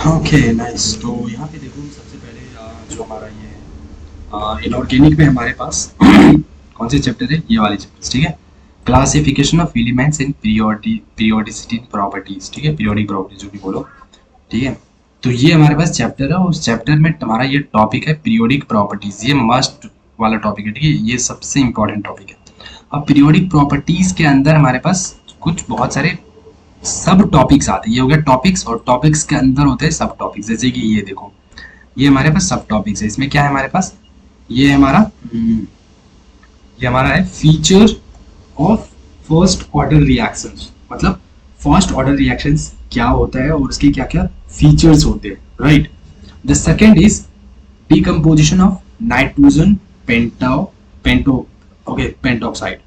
Okay nice. तो यहाँ पे देखो सबसे पहले जो हमारा ये इनऑर्गेनिक में हमारे पास कौन से चैप्टर है, ये वाले चैप्टर, ठीक है। Classification of elements in periodicity properties, ठीक है, पीरियोडिक प्रॉपर्टीज जो भी बोलो, ठीक है। तो ये हमारे पास चैप्टर है, उस चैप्टर में तुम्हारा ये टॉपिक है पीरियोडिक प्रॉपर्टीज, ये मस्ट वाला टॉपिक है, ठीक है, ये सबसे इंपॉर्टेंट टॉपिक है। अब पीरियोडिक प्रॉपर्टीज के अंदर हमारे पास कुछ बहुत सारे सब टॉपिक्स आते हैं। ये हो गया टॉपिक्स, और टॉपिक्स के अंदर होते हैं सब टॉपिक्स, जैसे कि ये देखो, ये हमारे पास सब टॉपिक्स है। इसमें क्या है हमारे पास, ये हमारा ये हमारा है feature of first order reactions, मतलब फर्स्ट ऑर्डर रिएक्शंस क्या होता है और उसके क्या क्या फीचर्स होते हैं, right. The second is decomposition of nitrogen pento okay pentoxide,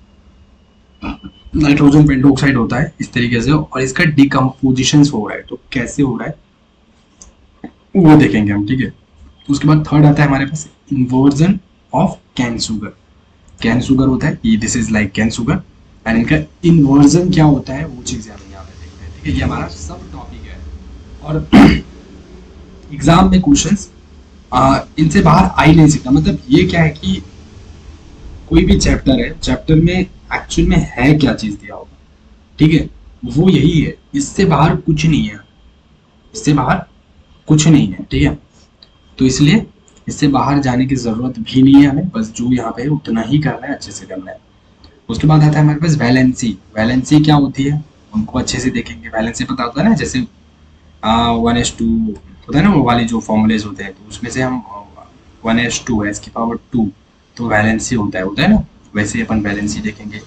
nitrogen pentoxide होता है इस तरीके से, और इसका डिकम्पोजिशन हो रहा है, तो कैसे हो रहा है वो देखेंगे हम, ठीक है। उसके बाद थर्ड आता है हमारे पास inversion of cane sugar. Cane sugar होता है ये, this is like cane sugar, and इनका इन्वर्जन क्या होता है वो चीजें हम यहाँ पे देखते हैं, ठीक है। ये हमारा सब टॉपिक है, और एग्जाम में क्वेश्चंस इनसे बाहर आ ही नहीं सकता। मतलब ये क्या है कि कोई भी चैप्टर है, चैप्टर में एक्चुअल में है क्या चीज दिया होगा, ठीक है, वो यही है, इससे बाहर कुछ नहीं है, इससे बाहर कुछ नहीं है, ठीक है। तो इसलिए इससे बाहर जाने की जरूरत भी नहीं है हमें, बस जो यहाँ पे है उतना ही करना है, अच्छे से करना है। उसके बाद आता है हमारे पास वैलेंसी। वैलेंसी क्या होती है उनको अच्छे से देखेंगे। वैलेंसी पता होता है ना, जैसे 1:2 होता है ना, वो वाले जो फॉर्मूलेज होते हैं, तो उसमें से हम 1:2 एस की पावर 2, तो वैलेंसी होता है ना, वैसे अपन वैलेंसी देखेंगे।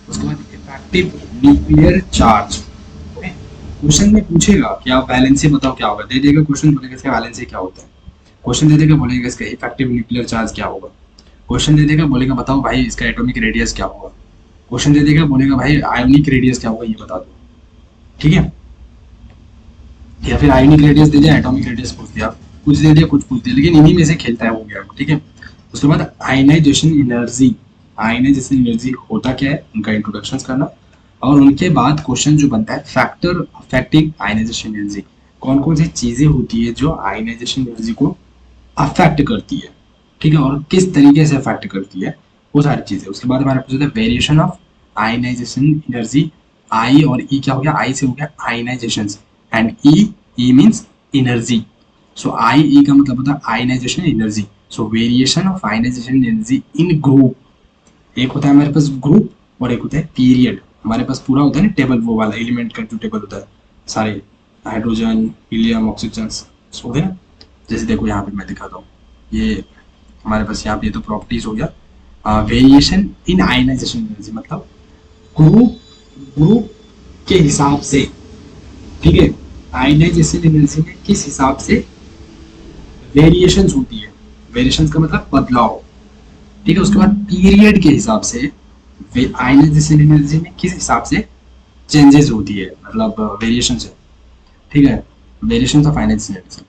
उसके बाद इफेक्टिव न्यूक्लियर चार्ज, क्वेश्चन में पूछेगा कि आप वैलेंसी बताओ क्या होगा, दे देगा क्वेश्चन, बोलेगा इसका वैलेंसी क्या होता है। क्वेश्चन दे देगा, बोलेगा इसका इफेक्टिव न्यूक्लियर चार्ज क्या होगा। क्वेश्चन दे देगा, बोलेगा बताओ भाई इसका एटॉमिक रेडियस क्या होगा। क्वेश्चन दे देगा, बोलेगा भाई आयोनिक रेडियस क्या होगा ये बता दो, ठीक है। या फिर आयोनिक रेडियस दे दिया, एटॉमिक रेडियस पूछ दिया, कुछ दे दिया कुछ पूछ दिया, लेकिन इन्हीं में से खेलता है, हो गया, ठीक है। उसके बाद आयनाइजेशन एनर्जी। आयनाइजेशन एनर्जी होता क्या है, उनका इंट्रोडक्शन करना, और उनके बाद क्वेश्चन जो बनता है फैक्टर अफेक्टिंग आयनाइजेशन एनर्जी। कौन कौन सी चीजें होती है जो आयनाइजेशन एनर्जी को अफेक्ट करती है, ठीक है, और किस तरीके से अफेक्ट करती है, वो सारी चीजें। उसके बाद हमारे पास होता है variation of ionization energy. I और ई क्या हो गया, आई से हो गया ionization, and E means energy. So I E का मतलब होता है ionization energy. So variation of ionization energy in group, एक होता है हमारे पास ग्रुप और एक होता है पीरियड। हमारे पास पूरा होता है ना टेबल, वो वाला एलिमेंट का जो टेबल होता है, सारे हाइड्रोजन हीलियम ऑक्सीजन होते हैं ना। जैसे देखो यहाँ पे मैं दिखाता हूँ, ये हमारे पास यहाँ पे तो प्रॉपर्टीज हो गया। वेरिएशन इन आयनाइजेशन एनर्जी मतलब ग्रुप ग्रुप के हिसाब से, ठीक है, आयनाइजेशन एनर्जी में किस हिसाब से वेरिएशंस होती है, वेरिएशंस का मतलब बदलाव, ठीक है। उसके बाद पीरियड के हिसाब से आयनाइजेशन एनर्जी में किस हिसाब से चेंजेस होती है, मतलब वेरिएशन है, ठीक है, वेरिएशन ऑफ आयनाइजेशन एनर्जी।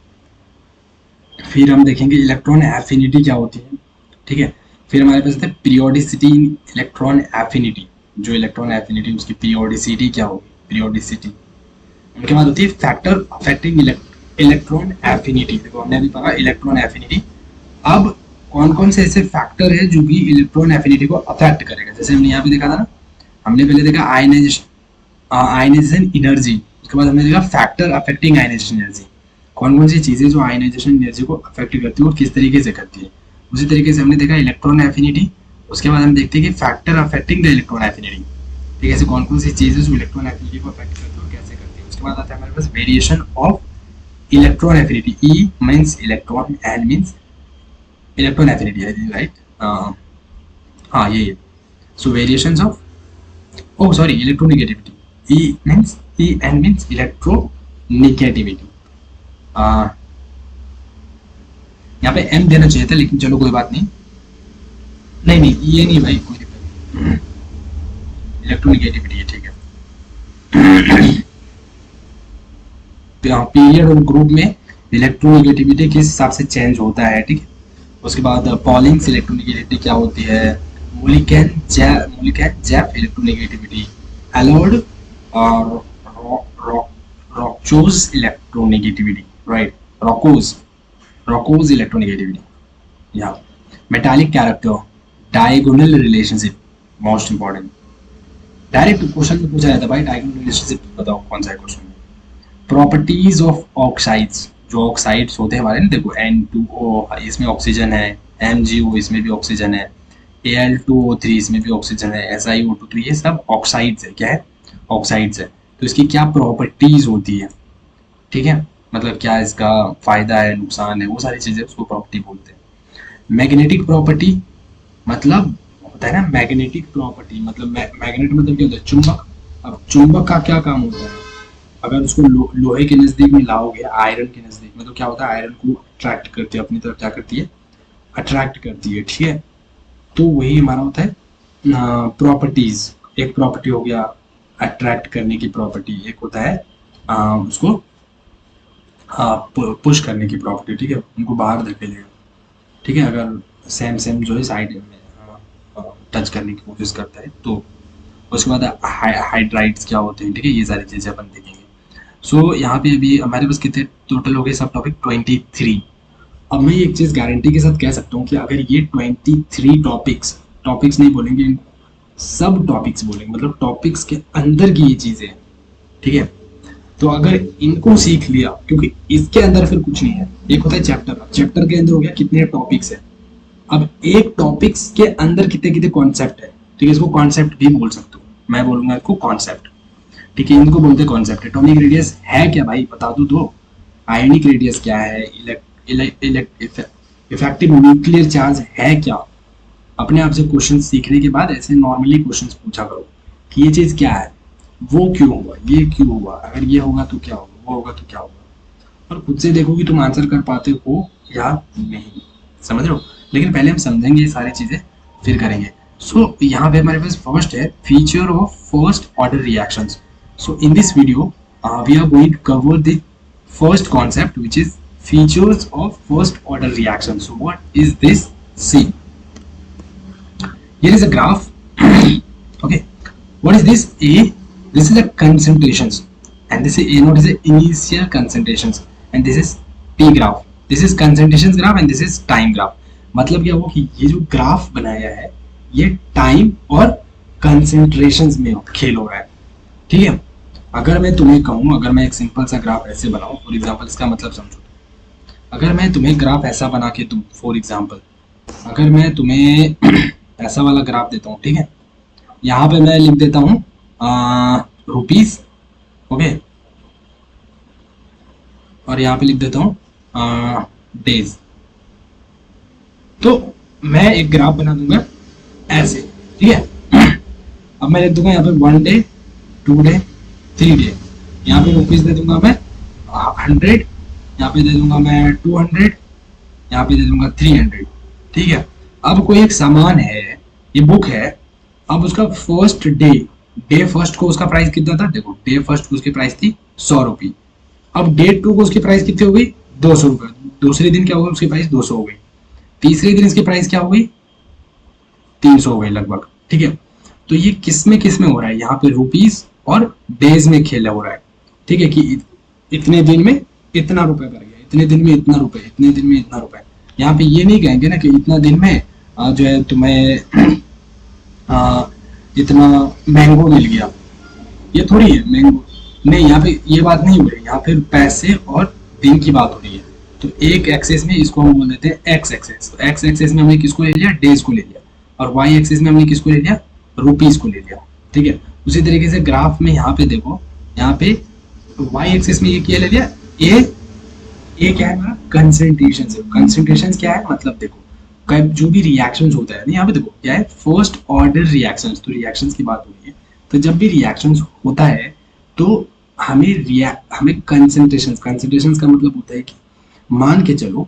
फिर हम देखेंगे इलेक्ट्रॉन एफिनिटी क्या होती है, ठीक है। फिर हमारे पास है पीरियोडिसिटी इन इलेक्ट्रॉन एफिनिटी, जो इलेक्ट्रॉन एफिनिटी उसकी पीरियोडिसिटी क्या होगी, पीरियोडिसिटी। उनके बाद होती है फैक्टर अफेक्टिंग इलेक्ट्रॉन एफिनिटी। देखो हमने अभी पढ़ा इलेक्ट्रॉन एफिनिटी। अब कौन कौन से ऐसे फैक्टर है जो भी इलेक्ट्रॉन एफिनिटी को अफेक्ट करेगा, जैसे हमने यहाँ पे देखा था ना, हमने पहले देखा आयनाइजेशन एनर्जी, उसके बाद हमने देखा फैक्टर अफेक्टिंग आयनाइजेशन एनर्जी। कौन कौन सी चीजें जो आयनाइजेशन एनर्जी को अफेक्ट करती है और किस तरीके से करती है। उसी तरीके से हमने देखा इलेक्ट्रॉन एफिनिटी, उसके बाद हम देखते हैं कि factor affecting the electron affinity, ठीक है, ऐसे कौन कौन सी चीजें जो इलेक्ट्रॉन एफिनिटी को अफेक्ट करती है और कैसे करती है। उसके बाद आता है हमारे पास variation of electron affinity. E means electron, N means electron affinity है, राइट, हाँ ये। So variations of, oh sorry, electronegativity. En means electronegativity. यहाँ पे M देना चाहिए था, लेकिन चलो कोई बात नहीं, नहीं नहीं ये नहीं भाई, कोई दिक्कत नहीं, इलेक्ट्रोनेगेटिविटी है, ठीक है। पीरियड और ग्रुप में इलेक्ट्रोनेगेटिविटी किस हिसाब से चेंज होता है, ठीक है। उसके बाद पॉलिंग्स इलेक्ट्रोनेगेटिविटी क्या होती है, जैफ इलेक्ट्रोनेगेटिविटी, एलोड और रॉकचोज इलेक्ट्रोनेगेटिविटी, राइट. रॉकोज इलेक्ट्रोनेगेटिविटी. या metallic character, diagonal relationship, most important. Direct question में पूछा जाता है भाई डायगोनल रिलेशनशिप बताओ कौन सा है क्वेश्चन में. प्रॉपर्टीज ऑफ ऑक्साइड्स, जो ऑक्साइड्स होते हैं हमारे ना, देखो N2O इसमें ऑक्सीजन है, MgO इसमें भी ऑक्सीजन है, Al2O3 इसमें भी ऑक्सीजन है, SiO2, तो ये सब ऑक्साइड्स है. क्या है? ऑक्साइड्स है. तो इसकी क्या प्रॉपर्टीज होती है, ठीक है, मतलब क्या इसका फायदा है, नुकसान है, वो सारी चीजें उसको प्रॉपर्टी बोलते हैं. मैग्नेटिक प्रॉपर्टी मतलब होता है ना, मैग्नेटिक प्रॉपर्टी मतलब मैग्नेट मतलब क्या होता है? चुंबक. अब चुंबक का क्या काम होता है? अगर उसको लोहे के नजदीक में लाओगे, आयरन के नजदीक में, तो क्या होता है? आयरन को अट्रैक्ट करती है अपनी तरफ. क्या करती है? अट्रैक्ट करती है. ठीक है, तो वही हमारा होता है प्रॉपर्टीज. एक प्रॉपर्टी हो गया अट्रैक्ट करने की प्रॉपर्टी, एक होता है उसको पुश करने की प्रॉपर्टी. ठीक है, उनको बाहर धकेलेगा. ठीक है, अगर सेम सेम जो है साइड में टच करने की कोशिश करता है तो. उसके बाद हाइड्राइड्स क्या होते हैं, ठीक है, ये सारी चीजें अपन देखेंगे. सो यहाँ पे अभी हमारे पास कितने टोटल हो गए सब टॉपिक? 23. अब मैं एक चीज गारंटी के साथ कह सकता हूँ कि अगर ये 23 टॉपिक्स नहीं बोलेंगे, सब टॉपिक्स बोलेंगे, मतलब टॉपिक्स के अंदर की ये चीजें हैं. ठीक है, तो अगर इनको सीख लिया, क्योंकि इसके अंदर फिर कुछ नहीं है. एक होता है चैप्टर के अंदर हो गया कितने टॉपिक्स है. अब एक टॉपिक्स के अंदर कितने कितने कॉन्सेप्ट है. ठीक है, इसको कॉन्सेप्ट भी बोल सकते हो, मैं बोलूंगा इसको कॉन्सेप्ट. ठीक है, इनको बोलते हैं कॉन्सेप्ट. एटॉमिक रेडियस है क्या भाई, बता दो तो. आयोनिक रेडियस क्या है, इफेक्टिव न्यूक्लियर चार्ज है क्या. अपने आप से क्वेश्चन सीखने के बाद ऐसे नॉर्मली क्वेश्चन पूछा करो कि ये चीज क्या है, वो क्यों हुआ, ये क्यों हुआ, अगर ये होगा तो क्या होगा, वो होगा तो क्या होगा. और खुद से देखो कि तुम आंसर कर पाते हो या नहीं. समझ रहे हो. लेकिन पहले हम समझेंगे ये सारी चीजें, फिर करेंगे. सो यहाँ पे हमारे पास फर्स्ट है feature of first order reactions. So in this video we are going to cover the first concept which is features of first order reaction. So what is this? See, here is a graph. Okay, what is this? This is a concentrations, and this is A0 is the initial concentrations, and this is T graph. This is concentrations graph and this is time graph. मतलब क्या हुआ कि ये जो graph बनाया है ये time और कंसेंट्रेशंस में खेल हो रहा है. ठीक है, अगर मैं तुम्हें कहूँ, अगर मैं एक सिंपल सा ग्राफ ऐसे बनाऊं, फॉर एग्जांपल, इसका मतलब समझो. अगर मैं तुम्हें ग्राफ ऐसा बना के दूं, फॉर एग्जांपल, अगर मैं तुम्हें ऐसा वाला ग्राफ देता हूँ, ठीक है, यहाँ पे मैं लिख देता हूँ रुपीस. ओके, और यहाँ पे लिख देता हूँ डेज. तो मैं एक ग्राफ बना दूंगा ऐसे. ठीक है, अब मैं लिख दूंगा यहाँ पे 1 डे, 2 डे, 3 डे. यहाँ पे रुपीस दे दूंगा मैं 100, यहाँ पे दे दूंगा मैं 200, यहाँ पे दे दूंगा 300. ठीक है, अब कोई एक सामान है, ये बुक है. अब उसका फर्स्ट डे फर्स्ट को उसका प्राइस कितना था, देखो डे फर्स्ट को उसकी प्राइस थी 100 रुपये. अब डे 2 को उसकी प्राइस कितनी हो गई, 200 रुपये. दूसरे दिन क्या होगा, उसकी प्राइस 200 हो गई. तीसरे दिन इसकी प्राइस क्या हो गई, 300 हो गई लगभग. ठीक है, तो ये किस में हो रहा है, यहाँ पे रुपीस और डेज में खेल हो रहा है. ठीक है, कि इतने दिन में इतना रुपए बढ़ गया, इतने दिन में इतना रुपए, इतने दिन में इतना रुपए. यहाँ पे ये नहीं कहेंगे ना कि इतना दिन में जो है तुम्हें इतना मैंगो मिल गया. ये थोड़ी है मैंगो, नहीं, यहाँ पे ये बात नहीं हो रही. यहाँ पे पैसे और दिन की बात हो रही है. तो एक एक्सेस में इसको हम बोल देते हैं एक्स एक्सेस. तो एक्स एक्सेस में हमने किसको ले लिया, डेज को ले लिया. और वाई एक्सेस में हमने किसको ले लिया, रुपीज को ले लिया. ठीक है, उसी तरीके से ग्राफ में यहाँ पे देखो, यहाँ पे वाई एक्सेस में ये क्या ले लिया, ये क्या है हमारा कंसंट्रेशन. कंसंट्रेशन क्या है, मतलब देखो जो भी रिएक्शंस होता है, यहाँ पे देखो क्या है, फर्स्ट ऑर्डर रिएक्शंस. तो रिएक्शंस की बात हो रही है, तो जब भी रिएक्शंस होता है तो हमें कंसंट्रेशन का मतलब होता है कि मान के चलो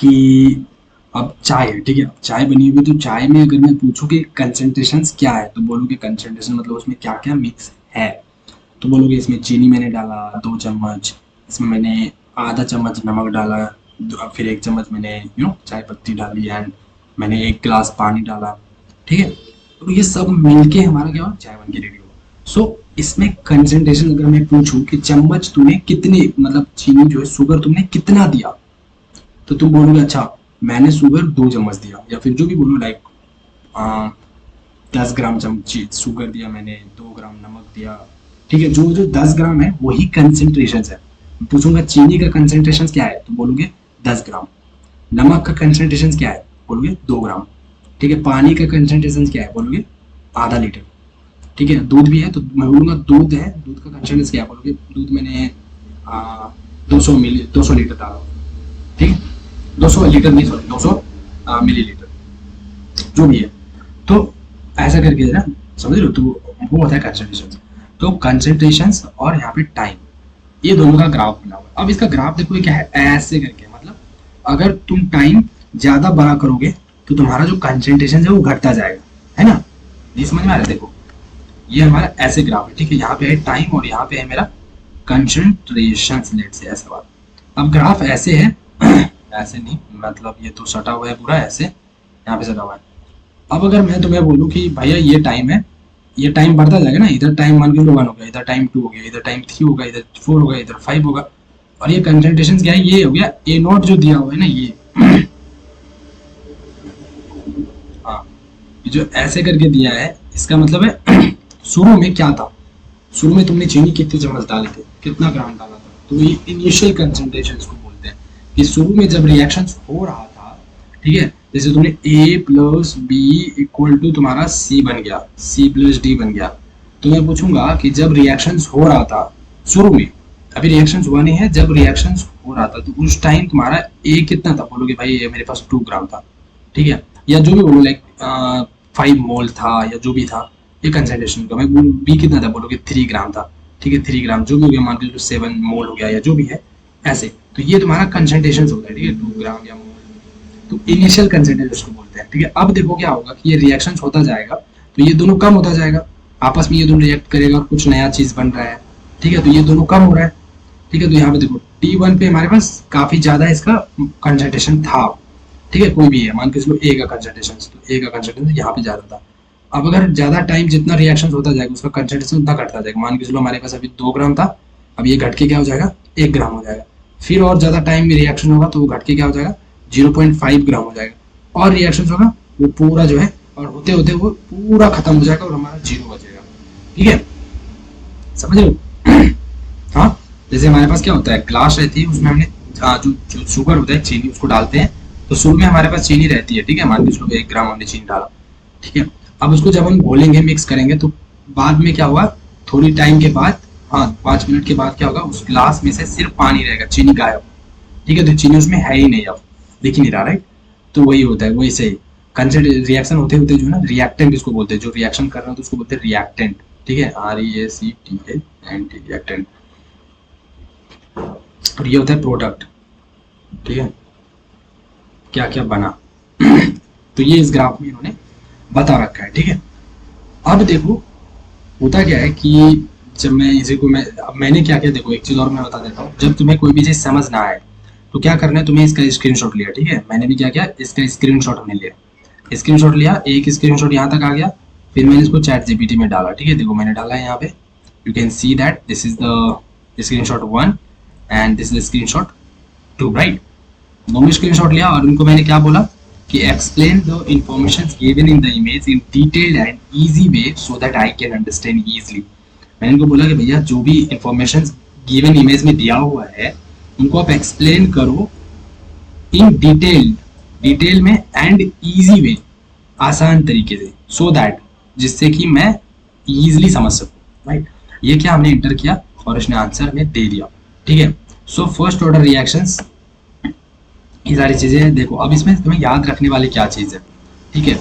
कि अब चाय है. ठीक है, चाय बनी हुई, तो चाय में अगर मैं पूछूं कि कंसंट्रेशंस क्या है, तो बोलोगे कंसंट्रेशन मतलब उसमें क्या क्या मिक्स है. तो बोलोगे इसमें चीनी मैंने डाला 2 चम्मच, इसमें मैंने आधा चम्मच नमक डाला, फिर 1 चम्मच मैंने चाय पत्ती डाली, एंड मैंने 1 गिलास पानी डाला. ठीक है, तो ये सब मिलके हमारा क्या हुआ, चाय बन के रेडी हुआ. सो इसमें कंसेंट्रेशन अगर मैं पूछूं कि चम्मच तूने कितने, मतलब चीनी जो है शुगर तुमने कितना दिया, तो तुम बोलोगे अच्छा मैंने शुगर 2 चम्मच दिया, या फिर जो भी बोलो लाइक 10 ग्राम शुगर दिया मैंने, 2 ग्राम नमक दिया। ठीक है, जो जो 10 ग्राम है वही कंसेंट्रेशन है। पूछूंगा चीनी का कंसेंट्रेशन क्या है, तो बोलोगे 10 ग्राम। नमक का कंसेंट्रेशन क्या है, बोलोगे 2 ग्राम। ठीक है, पानी का कंसेंट्रेशन क्या है, बोलोगे आधा लीटर। ठीक है, दूध भी है तो मैं बोलूंगा दूध है, दूध का कंसेंट्रेशन क्या है, बोलोगे दूध मैंने 200 लीटर डाला। ठीक है, 200 लीटर नहीं, सॉरी 200 मिलीलीटर, जो भी है। तो ऐसा करके ना, समझ लो, तो वो होता है कंसेंट्रेशन। तो कंसेंट्रेशन और यहाँ पे टाइम, ये दोनों का ग्राफ बना हुआ है। अब इसका ग्राफ देखो ये क्या है, ऐसे करके, मतलब अगर तुम टाइम ज्यादा बड़ा करोगे तो तुम्हारा जो कंसेंट्रेशन है वो घटता जाएगा, है ना। ये समझ में आ रहा है, देखो ये हमारा ऐसे ग्राफ है। ठीक है, यहाँ पे है टाइम और यहाँ पे है मेरा कंसेंट्रेशन, लेट से ऐसा बात। अब ग्राफ ऐसे है ऐसे नहीं, मतलब ये तो सटा हुआ है पूरा, ऐसे यहाँ पे सटा हुआ है। अब अगर मैं तुम्हें बोलूँ कि भैया ये टाइम है, ये टाइम बढ़ता जाएगा ना, इधर टाइम 1 हो गया, इधर टाइम 2 हो गया, इधर टाइम 3 होगा, इधर 4 होगा, इधर 5 होगा, और ये कंसेंट्रेशन क्या है, ये हो गया ए नॉट जो दिया हुआ है ना, ये हाँ, ये जो ऐसे करके दिया है, इसका मतलब है शुरू में क्या था, शुरू में तुमने चीनी कितने चम्मच डाले थे, कितना ग्राम डाला था, तो ये इनिशियल कंसेंट्रेशन को बोलते हैं। कि शुरू में जब रिएक्शन हो रहा था, ठीक है, जैसे तुमने A plus B equal to तुम्हारा C बन गया, C प्लस D बन गया, तो मैं पूछूंगा कि जब रिएक्शन हो रहा था शुरू में, अभी रिएक्शन हुआ नहीं है, जब रिएक्शन हो रहा था तो उस टाइम तुम्हारा A कितना था, बोलोगे भाई ये मेरे पास 2 ग्राम था। ठीक है, या जो भी बोलो लाइक 5 मोल था, या जो भी था ये कंसेंट्रेशन का। मैं बोलूँ B कितना था, बोलोगे 3 ग्राम था। ठीक है, 3 ग्राम जो भी हो गया, मान लीजिए 7 मोल हो गया, या जो भी है ऐसे, तो ये तुम्हारा कंसेंट्रेशन होता है। ठीक है, 2 ग्राम या मोल, तो इनिशियल कंसेंट्रेशन उसको बोलते हैं। ठीक है, अब देखो क्या होगा कि ये रिएक्शन होता जाएगा तो ये दोनों कम होता जाएगा, आपस में ये दोनों रिएक्ट करेगा और कुछ नया चीज बन रहा है। ठीक है, तो ये दोनों कम हो रहा है। ठीक है, तो यहाँ पे देखो T1 पे हमारे पास काफी ज्यादा इसका कंसेंट्रेशन था। ठीक है, कोई भी है, मान के चलो A का कंसेंट्रेशन, तो A का कंसेंट्रेशन यहाँ पे ज्यादा था। अब अगर ज्यादा टाइम जितना रिएक्शन होता जाएगा उसका कंसेंट्रेशन उतना घटता जाएगा। मान के चलो हमारे पास अभी 2 ग्राम था, अब ये घट के क्या हो जाएगा, 1 ग्राम हो जाएगा। फिर और ज्यादा टाइम में रिएक्शन होगा तो वो घट के क्या हो जाएगा, 0.5 ग्राम हो जाएगा। और रिएक्शन होगा वो पूरा जो है, और होते होते वो पूरा खत्म हो जाएगा और हमारा 0 बचेगा। ठीक है, समझ लो। हाँ, जैसे हमारे पास क्या होता है, ग्लास रहती है, उसमें हमने जो शुगर होता है, चीनी, उसको डालते हैं, तो शुरू में हमारे पास चीनी रहती है। ठीक है, मान के चलो 1 ग्राम हमने चीनी डाला। ठीक है, अब उसको जब हम घोलेंगे, मिक्स करेंगे, तो बाद में क्या हुआ, थोड़ी टाइम के बाद, हाँ 5 मिनट के बाद क्या होगा, उस ग्लास में से सिर्फ पानी रहेगा, चीनी गायब। ठीक है, तो चीनी उसमें है ही नहीं, अब दिख ही नहीं रहा, राइट। तो वही होता है, वही सही रिएक्शन होते होते जो ना, रिएक्टेंट इसको बोलते हैं, जो रिएक्शन कर रहे हो तो उसको बोलते हैं रिएक्टेंट। ठीक है, REACTANT, रिएक्टेंट। और ये होता है प्रोडक्ट। ठीक है, क्या क्या बना तो ये इस ग्राफ में इन्होंने बता रखा है। ठीक है, अब देखो होता क्या है कि जब मैं इसी को मैंने क्या किया, देखो एक चीज और मैं बता देता हूँ। जब तुम्हें कोई भी चीज समझ ना आए तो क्या करना है, तुम्हें इसका स्क्रीनशॉट लिया। ठीक है, मैंने भी क्या किया, इसका स्क्रीनशॉट हमने लिया, स्क्रीनशॉट लिया, एक स्क्रीनशॉट यहाँ तक आ गया, फिर मैंने इसको ChatGPT में डाला। ठीक है, देखो मैंने डाला है यहाँ पे, you can see that this is the screenshot 1 and this is screenshot 2, right. दोनों स्क्रीनशॉट लिया और उनको मैंने क्या बोला कि explain the information given in the image in detailed and easy way so that I can understand easily. मैंने इनको बोला कि भैया जो भी इंफॉर्मेशन गिवन इमेज में दिया हुआ है उनको आप एक्सप्लेन करो इन डिटेल में एंड इजी वे, आसान तरीके से, सो दैट, जिससे कि मैं इजीली समझ सकूं, राइट। ये क्या हमने इंटर किया और इसने आंसर में दे दिया। ठीक है, सो फर्स्ट ऑर्डर रिएक्शंस, ये सारी चीजें देखो। अब इसमें तुम्हें याद रखने वाली क्या चीज है, ठीक है,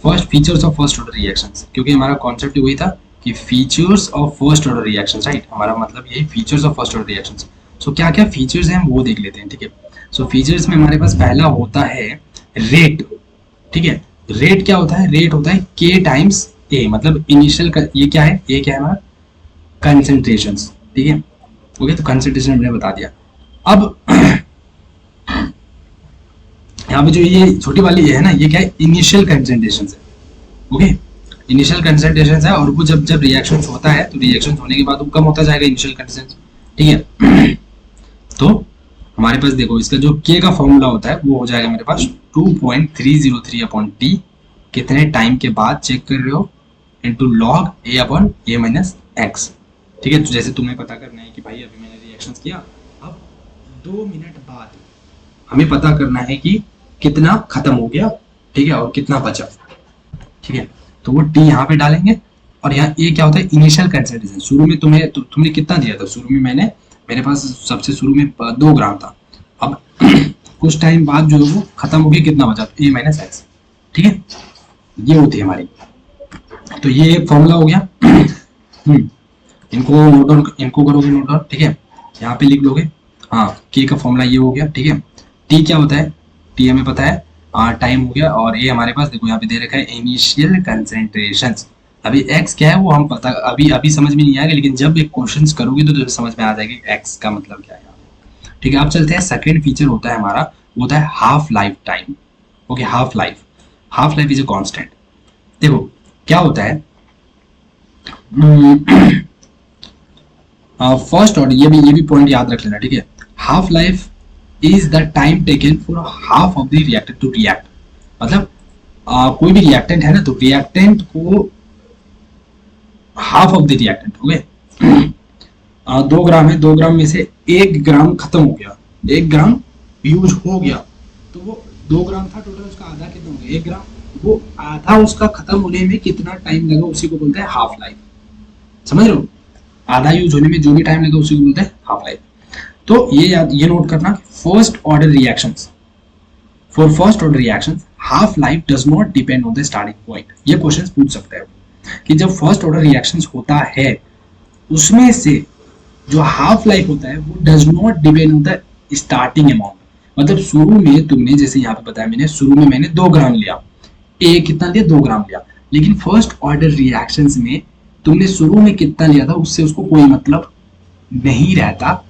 first features of first order reactions, क्योंकि हमारा कॉन्सेप्ट वही था कि features of first order reactions, right. हमारा मतलब यही features of first order reactions. So क्या क्या फीचर्स हैं हम वो देख लेते हैं। ठीक है, सो फीचर्स में हमारे पास पहला होता है रेट। ठीक है, रेट क्या होता है, रेट होता है K टाइम्स A, मतलब इनिशियल ये क्या है, ये क्या है हमारा कंसेंट्रेशंस। ठीक है, ओके, तो कंसेंट्रेशन हमने बता दिया। अब यहाँ पे जो ये छोटी वाली है ना, ये क्या है, इनिशियल कंसेंट्रेशन है। ओके, इनिशियल कंसंट्रेशन है, और वो जब जब रिएक्शन होता है तो रिएक्शन होने के बाद वो कम होता जाएगा इनिशियल कंसंट्रेशन, ठीक है। तो हमारे पास देखो इसका जो के का फॉर्मूला होता है वो हो जाएगा मेरे पास 2.303 अपॉन टी, कितने टाइम के बाद चेक कर रहे हो, इनटू लॉग ए अपॉन ए माइनस एक्स, ठीक है। तो जैसे तुम्हें पता करना है कि भाई अभी मैंने रिएक्शंस किया, अब 2 मिनट बाद हमें पता करना है कि कितना खत्म हो गया, ठीक है, और कितना बचा, ठीक है। तो वो टी यहाँ पे डालेंगे, और यहाँ ए क्या होता है, इनिशियल कंसंट्रेशन। शुरू में तुमने कितना दिया था, शुरू में मेरे पास सबसे शुरू में 2 ग्राम था, अब कुछ टाइम बाद जो है वो खत्म हो गया, कितना बचा, तो ए माइनस एक्स, ठीक है। ये होती है हमारी, तो ये एक फॉर्मूला हो गया। इनको नोट डाउन, इनको करोगे नोट डाउन, ठीक है, यहाँ पे लिख लोगे। हाँ, के का फॉर्मूला ये हो गया, ठीक है। टी क्या होता है, टी हमें पता है, टाइम हो गया, और ये हमारे पास देखो यहाँ पे दे रखा है इनिशियल कंसंट्रेशन। अभी एक्स क्या है वो हम पता, अभी समझ में नहीं आएगा, लेकिन जब एक क्वेश्चंस करोगे तो समझ में आ जाएगा एक्स का मतलब क्या है, ठीक है। आप चलते हैं, सेकंड फीचर होता है हमारा, वो होता है half life time. Okay, half life is a constant. देखो क्या होता है, फर्स्ट ऑर्डर, ये भी पॉइंट याद रख लेना, ठीक है। Half life is the time taken for half of the reactant to react. मतलब कोई भी रिएक्टेंट है ना, तो रिएक्टेंट को हाफ ऑफ द रिएक्टेंट हो गए 2 ग्राम है, 2 ग्राम में से 1 ग्राम खत्म हो गया, 1 ग्राम यूज हो गया, तो वो 2 ग्राम था टोटल, उसका आधा कितना हो गया, 1 ग्राम, वो आधा उसका खत्म होने में कितना टाइम लगा उसी को बोलते हैं हाफ लाइफ। समझ रहे हो, आधा यूज होने में जो भी टाइम लगा उसी को बोलते हैं हाफ लाइफ। तो ये नोट करना, first order reactions, for first order reactions half life does not depend on the starting point. ये क्वेश्चंस पूछ सकते हैं कि जब फर्स्ट ऑर्डर रिएक्शंस होता है उसमें से जो हाफ लाइफ होता है वो does not depend on the starting amount. मतलब शुरू में तुमने, जैसे यहाँ पे बताया मैंने, शुरू में मैंने 2 ग्राम लिया, ए कितना लिया, 2 ग्राम लिया, लेकिन फर्स्ट ऑर्डर रिएक्शंस में तुमने शुरू में कितना लिया था उससे उसको कोई मतलब नहीं रहता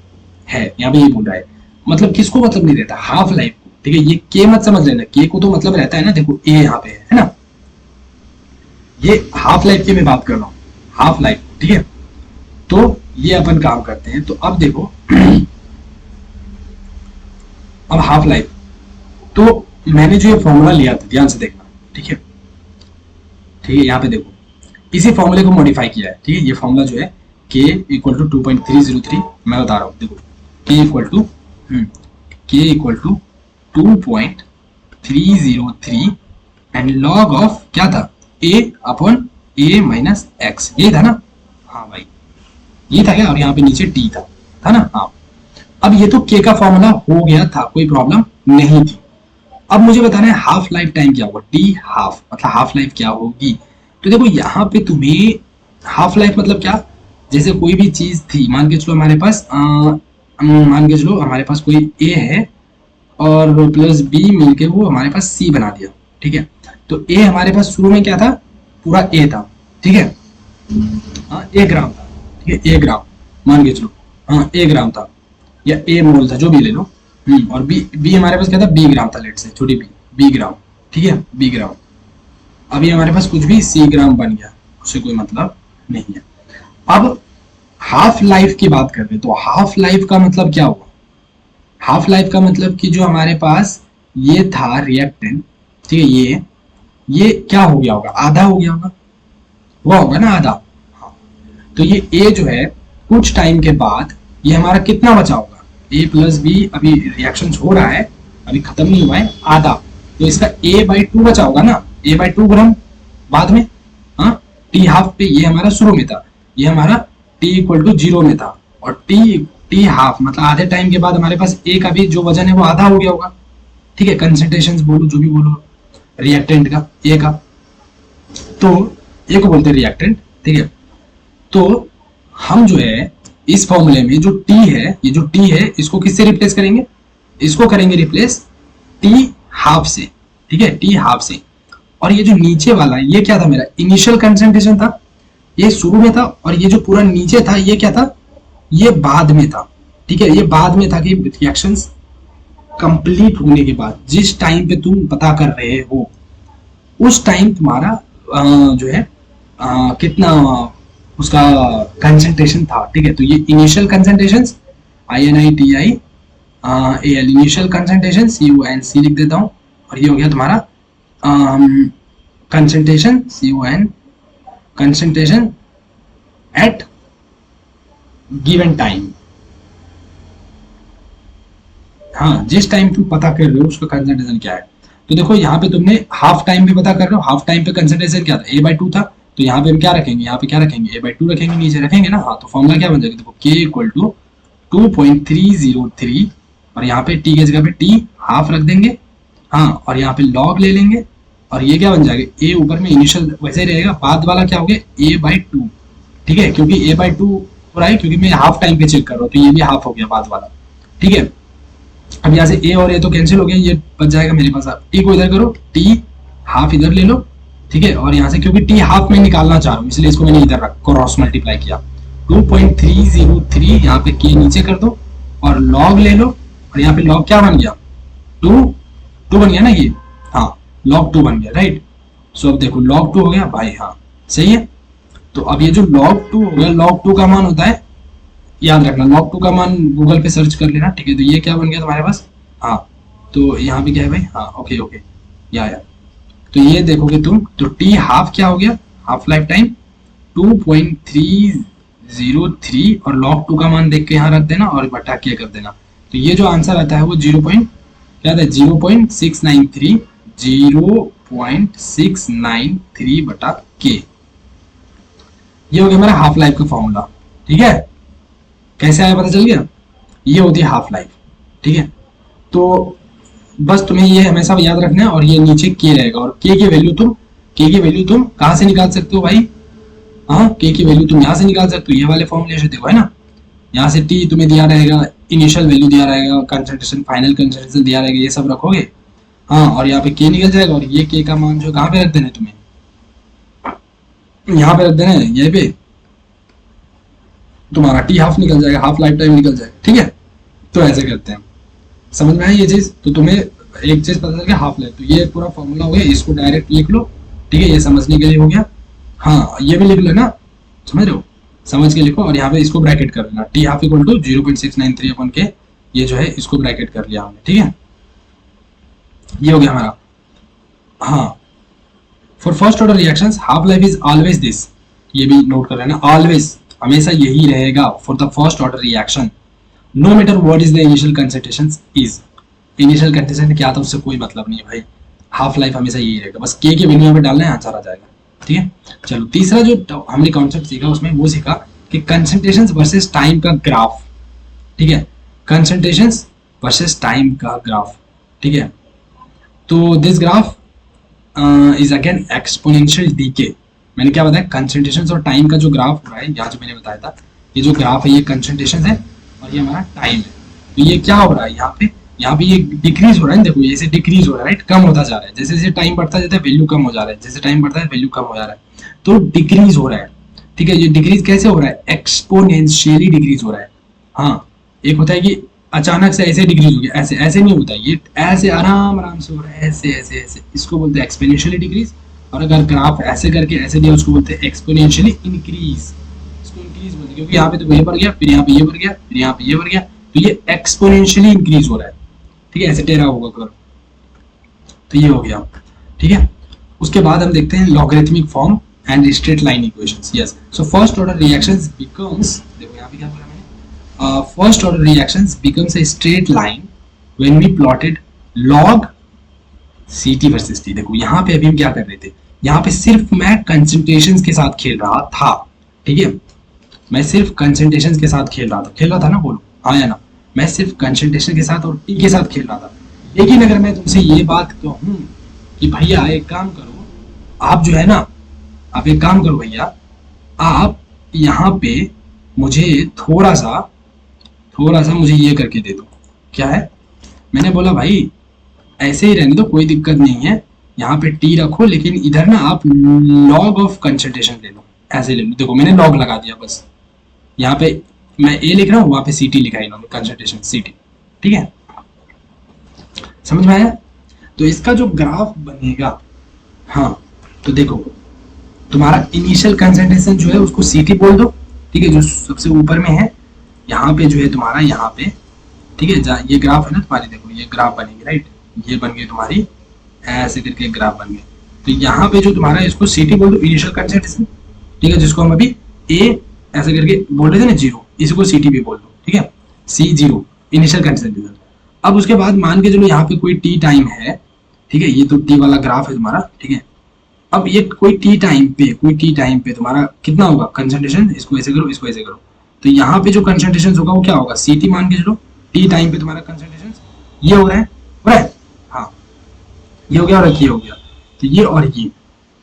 है। यहाँ पे ये बोल रहा है, मतलब किसको मतलब नहीं रहता, हाफ लाइफ को, ठीक है। ये के मत समझ लेना, के को तो मतलब रहता है ना, देखो ए यहाँ पे है ना, ये हाफ लाइफ की मैं बात कर रहा हूँ, हाफ लाइफ, ठीक है। तो ये अपन काम करते हैं, तो अब देखो अब हाफ लाइफ, तो मैंने जो ये फॉर्मूला लिया था, ध्यान से देखना, ठीक है, ठीक है। यहाँ पे देखो इसी फॉर्मूले को मॉडिफाई किया है, ठीक है। ये फॉर्मूला जो है k इक्वल टू 2.303, मैं बता रहा हूँ, देखो k equal to 2.303 and log of क्या था, a upon a minus x, ये था ना, हाँ भाई ये था क्या, और यहाँ पे नीचे t था ना, हाँ। अब ये तो k का फॉर्मूला हो गया था, कोई प्रॉब्लम नहीं थी। अब मुझे बताना है हाफ लाइफ टाइम क्या होगा, t हाफ, मतलब हाफ लाइफ क्या होगी। तो देखो यहाँ पे तुम्हें हाफ लाइफ मतलब क्या, जैसे कोई भी चीज थी, मान के चलो हमारे पास कोई a है और प्लस b मिलके वो हमारे पास c बना दिया, ठीक है। तो a हमारे पास शुरू में क्या था, पूरा a था, ठीक है, हाँ 1 ग्राम था, ठीक है, 1 ग्राम मान के चलो, हाँ 1 ग्राम था या a मोल था, जो भी ले लो, और b हमारे पास क्या था, b ग्राम था, लेट से छोटी b ग्राम, ठीक है, b ग्राम। अभी हमारे पास कुछ भी c ग्राम बन गया, उससे कोई मतलब नहीं है। अब हाफ लाइफ की बात कर रहे हैं, तो हाफ लाइफ का मतलब क्या हुआ, हाफ लाइफ का मतलब कि जो हमारे पास ये था रिएक्टेंट, ठीक है, ये क्या हो गया होगा, आधा हो गया होगा, हुआ होगा ना आधा, हाँ। तो ये a जो है कुछ टाइम के बाद ये हमारा कितना बचा होगा, a प्लस बी, अभी रिएक्शन हो रहा है, अभी खत्म नहीं हुआ है, आधा, तो इसका a/2 बचा होगा ना, a/2 ग्राम बाद में, हाँ। टी हाफ पे ये हमारा शुरू में था, ये हमारा t इक्वल टू 0 में था, और t हाफ मतलब आधे टाइम के बाद हमारे पास a का भी जो वजन है वो आधा हो गया होगा, ठीक है। कंसंट्रेशन बोलो जो भी बोलो रिएक्टेंट का, a का, तो a को बोलते हैं रिएक्टेंट, ठीक है। तो हम जो है इस फॉर्मूले में जो t है, ये जो t है इसको किससे रिप्लेस करेंगे, इसको करेंगे रिप्लेस t हाफ से, ठीक है, t हाफ से। और ये जो नीचे वाला, ये क्या था, मेरा इनिशियल कंसंट्रेशन था, ये शुरू में था, और ये जो पूरा नीचे था ये क्या था, ये बाद में था, ठीक है। ये बाद में था कि रिएक्शंस कंप्लीट होने के बाद, जिस टाइम पे तुम पता कर रहे हो उस टाइम तुम्हारा जो है कितना उसका कंसंट्रेशन था, ठीक है। तो ये initial concentration INITI AL, initial concentration CONC लिख देता हूँ, और ये हो गया तुम्हारा concentration CON, concentration at given time. हाँ, जिस टाइम तुम पता कर रहे हो उसका कंसंट्रेशन क्या है। तो देखो यहाँ पे तुमने हाफ टाइम पे पता कर रहे हो, हाफ टाइम पे कंसंट्रेशन क्या था, A/2 था। तो यहाँ पे हम क्या रखेंगे, यहाँ पे क्या रखेंगे, A/2 रखेंगे, नीचे रखेंगे ना। हाँ, तो फॉर्मूला क्या बन जाएगा, देखो K इक्वल टू 2.303, और यहाँ पे T की जगह पे T हाफ रख देंगे। हाँ, और यहाँ पे लॉग ले लेंगे, और ये क्या बन जाएगा, A ऊपर में इनिशियल वैसे ही रहेगा, बाद वाला क्या हो गया A/2, ठीक है। क्योंकि A/2 हो रहा है क्योंकि मैं हाफ टाइम पे चेक कर रहा हूँ, तो ये भी हाफ हो गया बाद वाला, ठीक है। अब यहाँ से ए और ए तो कैंसिल हो गया, ये बच जाएगा मेरे पास। अब टी को इधर करो, टी हाफ इधर ले लो, ठीक है। और यहाँ से क्योंकि टी हाफ में निकालना चाह रहा हूँ इसलिए इसको मैंने इधर रख क्रॉस मल्टीप्लाई किया। 2.303 यहाँ पे के नीचे कर दो, और लॉग ले लो, और यहाँ पे लॉग क्या बन गया, 2 बन गया ना ये। हाँ, log 2 बन गया, राइट। सो अब देखो log 2 हो गया भाई, हाँ सही है। तो अब ये जो log 2 हो गया, log 2 का मान होता है, याद रखना, log 2 का मान गूगल पे सर्च कर लेना, ठीक है। तो ये क्या बन गया तुम्हारे पास, हाँ। तो यहाँ पे क्या है भाई, हाँ ओके ओके, या तो ये देखोगे तुम, तो टी हाफ क्या हो गया, हाफ लाइफ टाइम 2.303, और log 2 का मान देख के यहाँ रख देना और बटा के कर देना। तो ये जो आंसर आता है वो 0.693 0.693 बटा के। ये हो गया हमारा हाफ लाइफ का फॉर्मूला, ठीक है। कैसे आया पता चल गया, ये होती है हाफ लाइफ, ठीक है। तो बस तुम्हें ये हमेशा याद रखना है, और ये नीचे के रहेगा, और के की वैल्यू तुम कहाँ से निकाल सकते हो भाई, हाँ के की वैल्यू तुम यहाँ से निकाल सकते हो, ये वाले फॉर्मूले से देखो, है ना। यहाँ से टी तुम्हें दिया रहेगा, इनिशियल वैल्यू दिया रहेगा, कंसंट्रेशन, फाइनल कंसंट्रेशन दिया रहेगा, ये सब रखोगे, हाँ। और यहाँ पे के निकल जाएगा, और ये के का मान जो कहाँ पे रख देना है तुम्हें, यहाँ पे रख देना है, ये पे तुम्हारा टी हाफ निकल जाएगा, हाफ लाइफ टाइम निकल जाएगा, ठीक है। तो ऐसे करते हैं, समझ में आया ये चीज। तो तुम्हें एक चीज पता चल गया, हाफ लाइफ। तो ये पूरा फॉर्मूला हो गया, इसको डायरेक्ट लिख लो, ठीक है, ये समझने के लिए हो गया। हाँ, ये भी लिख लो ना, समझ रहे हो, समझ के लिखो, और यहाँ पे इसको ब्रैकेट कर लेना, टी हाफ इक्वल टू 0.693 अपन के, ये जो है इसको ब्रैकेट कर लिया हमने, ठीक है। ये हो गया हमारा। हाँ, for first order reactions half life is always this, ये भी नोट कर लेना, ऑलवेज हमेशा यही रहेगा for the first order reaction, no matter what is the initial concentration is. Initial concentration क्या था उससे कोई मतलब नहीं है भाई, हाफ लाइफ हमेशा यही रहेगा, बस के वैल्यू पे डालना है, आंसर आ जाएगा, ठीक है। चलो तीसरा जो हमने कॉन्सेप्ट सीखा उसमें वो सीखा कि कंसंट्रेशन वर्सेस टाइम का ग्राफ, ठीक है, कंसंट्रेशन वर्सेस टाइम का ग्राफ, ठीक है। तो this graph is again exponential decay. मैंने क्या बताया, कंसंट्रेशन और टाइम का जो ग्राफ हो रहा है, यहाँ जो मैंने बताया था, ये जो ग्राफ है ये कंसंट्रेशन है, और ये हमारा टाइम है। तो ये क्या हो रहा है, यहाँ पे ये डिक्रीज हो रहा है, देखो ये से डिक्रीज हो रहा है, राइट, कम होता जा रहा है, जैसे जैसे टाइम बढ़ता जाता है वैल्यू कम हो जा रहा है, जैसे टाइम बढ़ता है वैल्यू कम हो जा रहा है, तो डिक्रीज हो रहा है, ठीक है। ये डिक्रीज कैसे हो रहा है, एक्सपोनेंशियली डिक्रीज हो रहा है। हाँ, एक होता है कि अचानक से ऐसे डिक्रीज हो गया, ऐसे ऐसे नहीं होता, ये ऐसे आराम आराम से हो रहा है, ऐसे ऐसे ऐसे, इसको बोलते हैं एक्सपोनेंशियली डिक्रीज। और अगर ग्राफ ऐसे करके ऐसे दिया उसको बोलते हैं एक्सपोनेंशियली इंक्रीज, इसको इंक्रीज बोलते हैं, क्योंकि यहाँ पे तो ये बढ़ गया, फिर यहाँ पे ये बढ़ गया, फिर यहाँ पे ये बढ़ गया, तो ये एक्सपोनेंशियली इंक्रीज हो रहा है, ठीक है, ऐसे टेढ़ा होगा करो, तो ये हो गया, ठीक है। उसके बाद हम देखते हैं logarithmic form and straight line equations. Yes, so first order reactions becomes, देखो यहाँ पे क्या बोला मैंने, first order reactions becomes a straight line when we plotted log ct versus t। देखो यहाँ पे अभी हम क्या कर रहे थे, यहाँ पे सिर्फ मैं कंसंट्रेशंस के साथ खेल रहा था, ठीक है, मैं सिर्फ कंसंट्रेशंस के साथ खेल रहा था ना, बोलो हाँ या ना, मैं सिर्फ कंसंट्रेशन के साथ और टी के साथ खेल रहा था। लेकिन अगर मैं तुमसे ये बात कहूं कि भैया एक काम करो, आप जो है ना, आप एक काम करो भैया, आप यहाँ पे मुझे थोड़ा सा मुझे ये करके दे दो, क्या है, मैंने बोला भाई ऐसे ही रहने दो, कोई दिक्कत नहीं है, यहाँ पे टी रखो, लेकिन इधर ना आप लॉग ऑफ कंसंट्रेशन ले लो, ऐसे ले लो। देखो मैंने लॉग लगा दिया, बस यहाँ पे मैं ए लिख रहा हूँ, वहां पे ct लिखा है इन्होंने, कंसंट्रेशन ct, ठीक है, समझ में आया। तो इसका जो ग्राफ बनेगा, हाँ तो देखो तुम्हारा इनिशियल कंसंट्रेशन जो है उसको सीटी बोल दो, ठीक है, जो सबसे ऊपर में है, यहाँ पे जो है तुम्हारा, यहाँ पे, ठीक है, ये ग्राफ है ना तुम्हारी, देखो ये ग्राफ बनेगी, राइट, ये बन गई तुम्हारी, ऐसे करके ग्राफ बन गए। तो यहाँ पे जो तुम्हारा, इसको सीटी बोल दो, इनिशियल कंसंट्रेशन, ठीक है, जिसको हम अभी ए ऐसे करके बोल रहे थे ना, जीरो, इसको सीटी भी बोल दो, ठीक है, सी जीरो इनिशियल कंसंट्रेशन। अब उसके बाद मान के चलो यहाँ पे कोई टी टाइम है, ठीक है, ये तो टी वाला ग्राफ है तुम्हारा, ठीक है। अब ये कोई टी टाइम पे तुम्हारा कितना होगा कंसंट्रेशन, इसको ऐसे करो, इसको ऐसे करो, तो यहाँ पे जो कंसंट्रेशन होगा वो क्या होगा, सीटी मान के चलो, टी टाइम पे तुम्हारा कंसंट्रेशन ये हो रहा है, हाँ, ये हो गया और ये हो गया, तो ये और ये,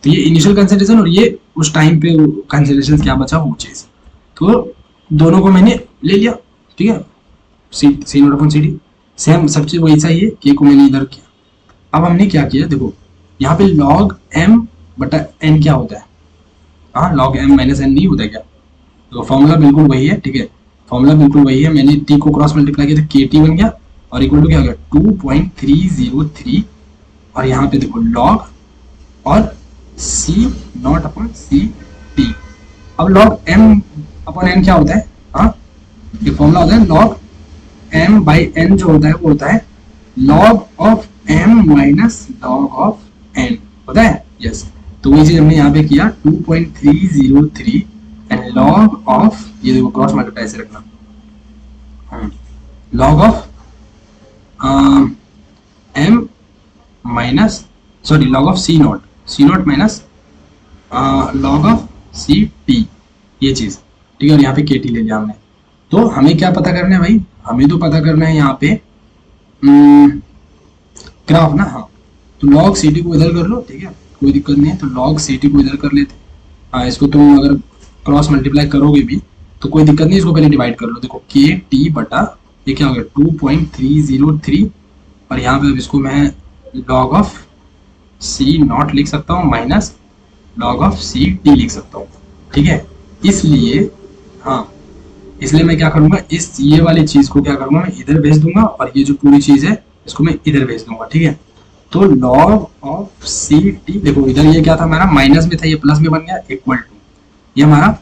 तो ये इनिशियल कंसंट्रेशन और ये उस टाइम पे कंसंट्रेशन क्या बचा वो चीज, तो दोनों को मैंने ले लिया, ठीक है, C naught upon C D, same सब चीज वही चाहिए, के को मैंने इधर किया। अब हमने क्या किया, देखो यहाँ पे लॉग एम बटा एन क्या होता है, हाँ, लॉग एम माइनस एन नहीं होता क्या, तो फॉर्मूला बिल्कुल वही है, ठीक है, फॉर्मूला बिल्कुल वही है, मैंने टी को क्रॉस मल्टीप्लाई किया तो के टी बन गया, और इक्वल टू क्या हो गया 2.303, और यहाँ पे देखो लॉग और सी नॉट अपॉन सी टी। अब लॉग एम अपॉन एन क्या होता है, हाँ, ये फॉर्मूला होता है लॉग एम बाई एन, जो होता है वो होता है log of M minus log of N, होता है, यस। तो वही चीज हमने यहाँ पे किया 2.303 एंड लॉग ऑफ, ये देखो क्रॉस मल्टीप्लाई से रखना, log of M minus, sorry, log of C naught minus log of C T, ये चीज, ठीक है, और यहाँ पे के टी ले लिया हमने। तो हमें क्या पता करना है भाई, हमें तो पता करना है यहाँ पे ग्राफ ना, हाँ, तो लॉग सी टी को इधर कर लो, ठीक है, कोई दिक्कत नहीं है, तो लॉग सी टी को इधर कर लेते, हाँ, इसको तुम अगर क्रॉस मल्टीप्लाई करोगे भी तो कोई दिक्कत नहीं, इसको पहले डिवाइड कर लो, देखो के टी बटा ये क्या हो गया 2.303, और यहाँ पे अब इसको मैं लॉग ऑफ सी नॉट लिख सकता हूँ minus log of C T लिख सकता हूँ, ठीक है, इसलिए, हाँ, इसलिए मैं क्या करूंगा, इस ये वाली चीज को क्या करूंगा, मैं इधर भेज दूंगा, और ये जो पूरी चीज है इसको मैं इधर भेज दूंगा, ठीक है। तो लॉग ऑफ सी टी, देखो इधर ये क्या था हमारा, माइनस में था, ये प्लस में बन गया, इक्वल टू, ये हमारा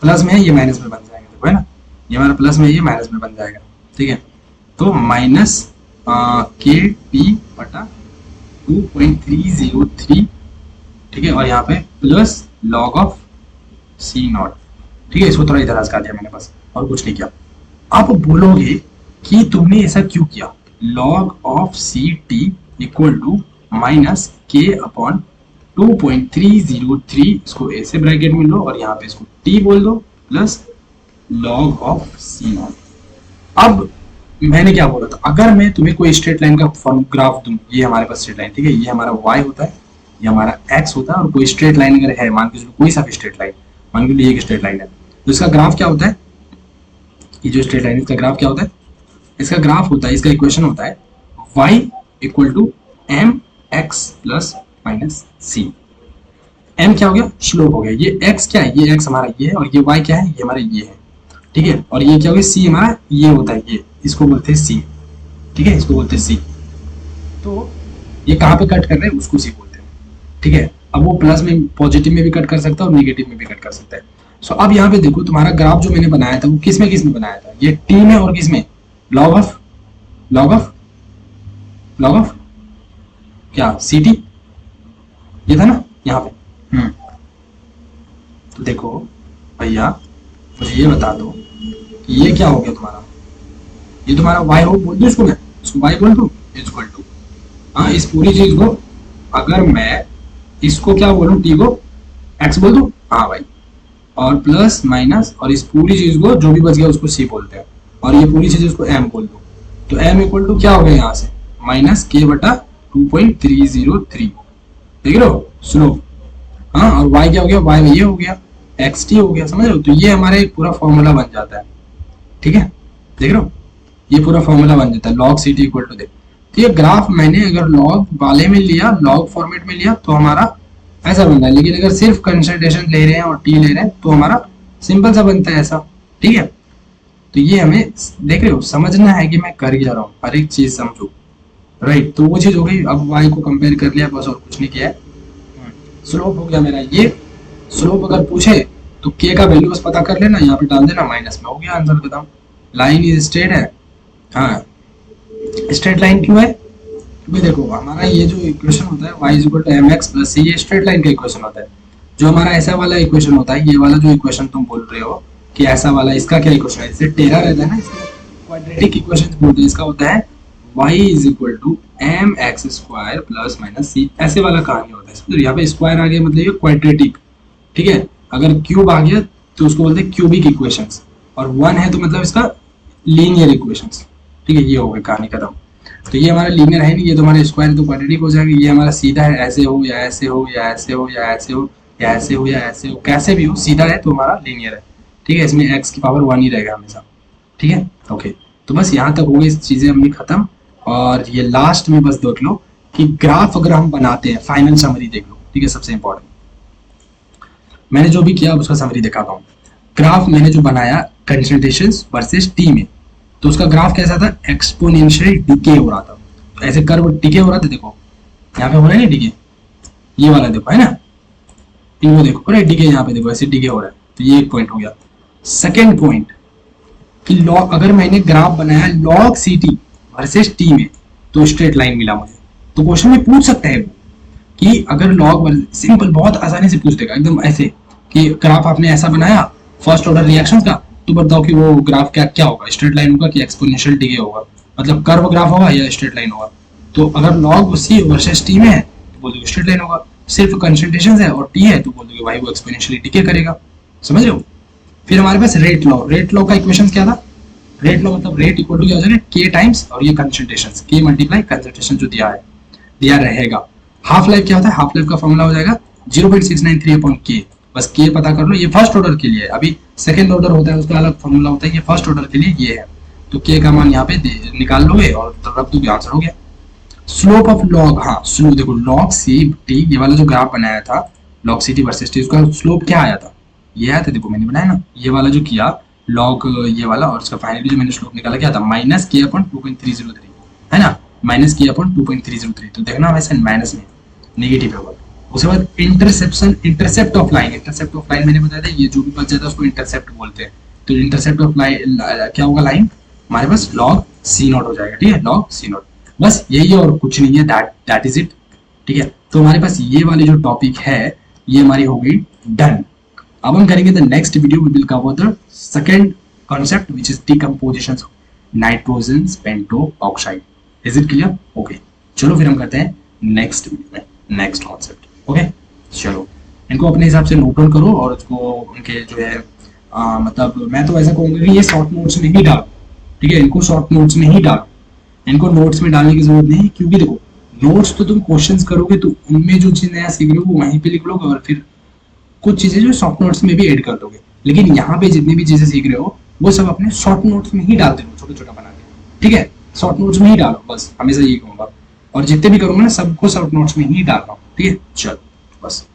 प्लस में है, ये माइनस में बन जाएगा, देखो है ना, ये हमारा प्लस में है, ये माइनस में बन जाएगा, ठीक है। तो माइनस के टी बटा 2.303, ठीक है, और यहाँ पे plus log of C naught, ठीक है, इसको थोड़ा इधर हटा दिया मैंने बस, और कुछ नहीं किया। आप बोलोगे कि तुमने ऐसा क्यों किया, log of C T equal to minus के अपॉन 2.303, इसको ऐसे ब्रैकेट में लो और यहाँ पे इसको टी बोल दो, plus log of C naught. अब मैंने क्या बोला था, अगर मैं तुम्हें कोई स्ट्रेट लाइन का ग्राफ दूं, ये हमारे पास स्ट्रेट लाइन, ठीक है, ये हमारा y होता है, ये हमारा x होता है, और कोई स्ट्रेट लाइन अगर है, मान के चलो कोई सा भी स्ट्रेट लाइन, मान के ये एक स्ट्रेट लाइन है, तो इसका ग्राफ क्या होता है, ये जो स्ट्रेट लाइन है इसका ग्राफ क्या होता है, इसका ग्राफ होता है, इसका इक्वेशन होता है y equal to M X plus minus C. m क्या हो गया, स्लोप हो गया, ये x क्या है, ये x हमारा ये है, और ये y क्या है, ये हमारा ये है, ठीक है, और ये क्या हो गया, c हमारा ये होता है, ये इसको बोलते हैं c, ठीक है, इसको बोलते हैं c। तो ये कहाँ पे कट कर रहे हैं, उसको c बोलते हैं, ठीक है। अब वो प्लस में, पॉजिटिव में भी कट कर सकता है और नेगेटिव में भी कट कर सकता है। सो अब यहाँ पे देखो तुम्हारा ग्राफ जो मैंने बनाया था वो किस में बनाया था, ये t में और किस में, लॉग ऑफ क्या सी टी, ये था ना यहाँ पे। तो देखो भैया मुझे ये बता दो कि ये क्या हो गया तुम्हारा, ये तुम्हारा y हो, बोल दो इसको, मैं इसको y बोल दूं इक्वल टू, हाँ, इस पूरी चीज को अगर मैं इसको क्या बोलूं, t को x बोल दूं, हाँ भाई, और प्लस माइनस, और इस पूरी चीज को जो भी बच गया उसको c बोलते हैं, और ये पूरी चीज उसको m बोल दो, तो m इक्वल टू क्या हो गया यहाँ से माइनस के बटा 2.303, देख रहे हो स्लोप, हाँ, और y क्या हो गया, y ये हो गया xt हो गया, समझ रहे हो। तो ये हमारा एक पूरा फॉर्मूला बन जाता है, ठीक है, देख रहे हो, ये पूरा फॉर्मूला बन जाता है log C T equal to दे। तो ये ग्राफ मैंने अगर लॉग वाले में लिया, लॉग फॉर्मेट में लिया, तो हमारा ऐसा बनता है, लेकिन अगर सिर्फ कंसंट्रेशन ले रहे हैं और टी ले रहे हैं तो हमारा सिंपल सा बनता है ऐसा, ठीक है। तो ये हमें देख रहे हो समझना है कि मैं कर क्या रहा हूँ, हर एक चीज समझो, राइट। तो वो चीज हो गई, अब y को कंपेयर कर लिया बस, और कुछ नहीं किया है। स्लोप हो गया मेरा ये। स्लोप अगर पूछे तो के का वैल्यू बस पता कर लेना, यहाँ पे डाल देना, माइनस में हो गया आंसर खत्म। लाइन इज स्ट्रेट है, हाँ स्ट्रेट लाइन क्यों है, क्योंकि देखो हमारा ये जो इक्वेशन होता है y equal to mx plus c, ये स्ट्रेट लाइन का इक्वेशन होता है। जो हमारा ऐसा वाला इक्वेशन होता है, ये वाला जो इक्वेशन तुम बोल रहे हो कि ऐसा वाला, इसका क्या इक्वेशन है, इससे टेढ़ा रहता है ना, इसको क्वाड्रेटिक इक्वेशन बोलते हैं। इसका होता है y is equal to mx square plus minus c, ऐसे वाला कहानी होता है। तो यहाँ पे स्क्वायर आ गया मतलब ये क्वाड्रेटिक, ठीक है। अगर क्यूब आ गया तो उसको बोलते हैं क्यूबिक इक्वेशंस, और वन है तो मतलब इसका लीनियर इक्वेशंस, ठीक है। ये हो गई कहानी खत्म। तो ये हमारा लीनियर है नहीं, ये तो हमारा स्क्वायर तो क्वाड्रेटिक हो जाएगा। ये हमारा सीधा है, ऐसे हो या ऐसे हो या ऐसे हो या ऐसे हो या ऐसे हो या ऐसे हो, कैसे भी हो सीधा है तो हमारा लीनियर है, ठीक है। इसमें x की पावर 1 ही रहेगा हमेशा, ठीक है। ओके, तो बस यहाँ तक हो गई चीजें अपनी खत्म। और ये लास्ट में बस देख लो कि ग्राफ अगर हम बनाते हैं, फाइनल समरी देख लो, ठीक है। सबसे इंपॉर्टेंट मैंने जो भी किया उसका समरी दिखाता हूँ। ग्राफ मैंने जो बनाया कंसंट्रेशंस वर्सेस टी में, तो उसका ग्राफ कैसा था, एक्सपोनेंशियल डिके हो रहा था। तो ऐसे कर्व डिके हो रहा था, देखो यहाँ पे हो रहा है ना डिके, ये वाला देखो है ना, इनको देखो पूरा डिके, यहाँ पे देखो ऐसे डिके हो रहा है। तो ये एक पॉइंट हो गया। सेकेंड पॉइंट कि लॉग, अगर मैंने ग्राफ बनाया log C T versus T में, तो स्ट्रेट लाइन मिला मुझे। तो क्वेश्चन में पूछ सकता है वो कि अगर लॉग, सिंपल बहुत आसानी से पूछ देगा एकदम ऐसे कि ग्राफ आपने ऐसा बनाया फर्स्ट ऑर्डर रिएक्शन का, तो बताओ कि वो ग्राफ क्या क्या होगा, स्ट्रेट लाइन होगा कि एक्सपोनेंशियल डिके होगा, मतलब कर्व ग्राफ होगा या स्ट्रेट लाइन होगा। तो अगर लॉग सी वर्सेस टी में है तो बोल दो स्ट्रेट लाइन होगा, सिर्फ कंसंट्रेशन है और टी है तो बोल दो भाई वो एक्सपोनेंशियली डिके करेगा, समझ रहे हो। फिर हमारे पास रेट लॉ, रेट लॉ का इक्वेशन क्या था, रेट लॉ मतलब रेट इक्वल टू क्या हो जाएगा, के टाइम्स और ये कंसंट्रेशन, के मल्टीप्लाई कंसंट्रेशन जो दिया है, दिया रहेगा। हाफ लाइफ क्या होता है, हाफ लाइफ का फॉर्मूला हो जाएगा 0.693 अपॉन के, बस के पता कर लो। ये फर्स्ट ऑर्डर के लिए है, अभी सेकंड ऑर्डर होता है उसका अलग फॉर्मूला होता है, ये फर्स्ट ऑर्डर के लिए ये है। तो के का मान यहाँ पे निकाल लोगे और रख दोगे, आंसर हो गया। स्लोप ऑफ लॉग, हाँ स्लोप देखो, लॉग सी टी, ये वाला जो ग्राफ बनाया था log C T versus T, उसका स्लोप क्या आया था, ये आया था, देखो मैंने बनाया ना, ये वाला जो किया लॉग ये वाला, और उसका फाइनली जो मैंने स्लोप निकाला क्या था, माइनस के अपॉन 2.303 है ना, माइनस के अपॉन 2.303। तो देखना वैसे माइनस में नेगेटिव होगा। उसके बाद interception, intercept of line, intercept of line मैंने बताया था, ये जो भी बच जाता है उसको इंटरसेप्ट बोलते हैं। तो इंटरसेप्ट ऑफ लाइन क्या होगा, लाइन हमारे पास लॉग सी नॉट हो जाएगा, ठीक है, लॉग सी नॉट। बस यही है और कुछ नहीं है, दैट इज इट, ठीक है। तो हमारे पास ये वाली जो टॉपिक है ये हमारी हो गई डन। अब हम करेंगे the next video, we will cover the second concept which is decomposition of nitrogen pentoxide. Is it clear? Okay, चलो फिर हम करते हैं नेक्स्ट वीडियो में नेक्स्ट कॉन्सेप्ट। ओके चलो, इनको अपने हिसाब से नोट डाउन करो और उसको उनके जो है मतलब मैं तो ऐसा कहूँगा कि ये शॉर्ट नोट्स में ही डालो, ठीक है, इनको शॉर्ट नोट्स में ही डालो, इनको नोट्स में डालने की जरूरत नहीं है, क्योंकि देखो नोट्स तो तुम क्वेश्चंस करोगे तो उनमें जो चीज नया सीख रहे हो वो वहीं पे लिख लोगे और फिर कुछ चीजें जो शॉर्ट नोट्स में भी ऐड कर दोगे। लेकिन यहाँ पे जितनी भी चीजें सीख रहे हो वो सब अपने शॉर्ट नोट्स में ही डाल देना, छोटा छोटा बना के, ठीक है, शॉर्ट नोट्स में ही डालो, बस हमेशा यही कहूंगा। और जितने भी करूंगा ना सबको शॉर्ट नोट्स में ही डाल रहा हूँ, ठीक है। चलो बस